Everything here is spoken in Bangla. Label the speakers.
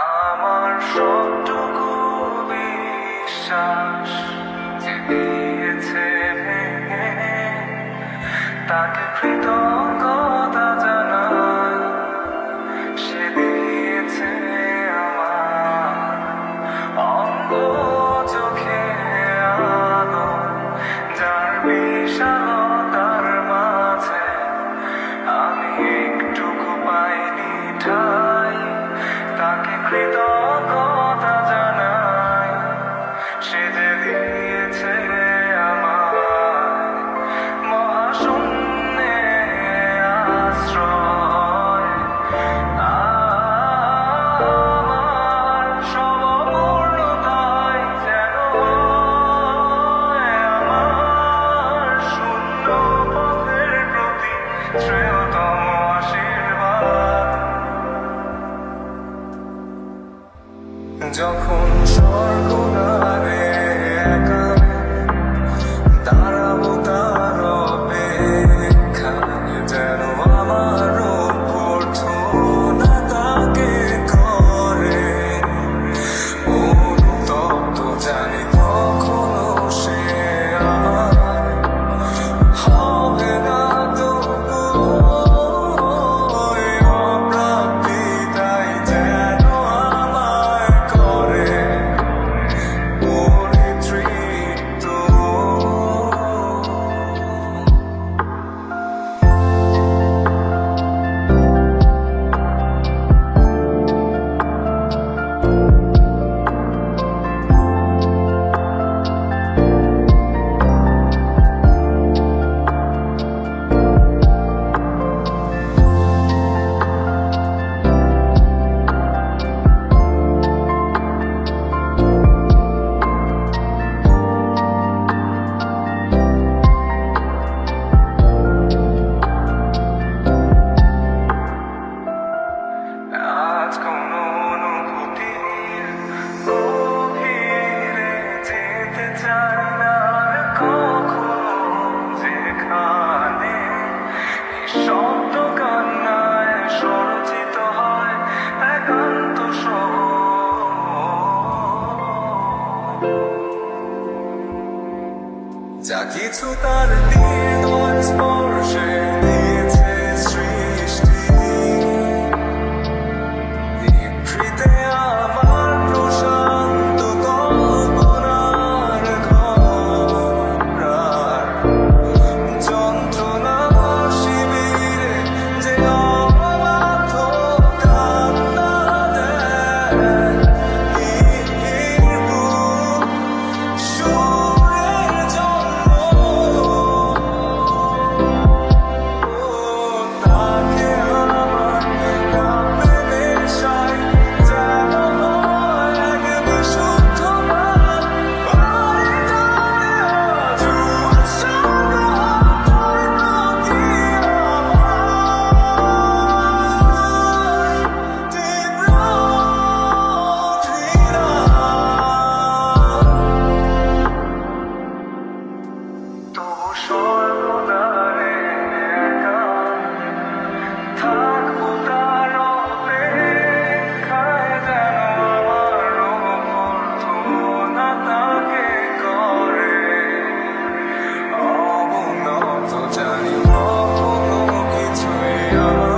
Speaker 1: আমার সবটুকু বিশ্বাস যে দিয়েছে ভেঙে, তাকে কৃতজ্ঞতা জানাই। সে দিয়েছে আমার অঙ্গ চোখে আলো, যার বিশালতার মাঝে আমি একটুকু পাইনি ঠাই। তাকে কৃতজ্ঞতা জানাই, সে যে দিয়েছে আমায় মহাশূন্যে আশ্রয়। আমার সবপূর্ণতাই যেন হয় আমার শূন্য পথের প্রতি শ্রেয়তম আশীর্বাদ। যখন স্বর্গ দ্বারে একা দাঁড়াবো তার অপেক্ষায়, যেন আমার অভ্যর্থনা তাকে করে অনুতপ্ত। জানি কখনো সে আমার হবে না, তবুও ওই অপ্রাপ্তিটাই যেন আমায় করে পরিতৃপ্ত। আজ কোনো অনুভূতির গভীরে যেতে চাই না আর কখনো, যেখানে নিঃশব্দ কান্নায় স্বরচিত হয় একান্ত যা কিছু তার হৃদয় স্পর্শে দিয়েছে সৃষ্টি। নিভৃতে আমার প্রশান্ত কল্পনার ঘর, যন্ত্রণা শিবিরে যে অবাধ্য কান্না দেয়, সুরের জন্য তাকে আমার কাপে মেশাই, যেন হয় এক বিশুদ্ধ পান। পারে কানে আজ উৎসর্গ তার প্রতি আমার তীব্র ঘৃণা। তবু স্বর্গদ্বারে একা থাকবো তার অপেক্ষায়, যেন আমার অভ্যর্থনা তাকে করে অবনত। জানি কখনো কিছুই আমার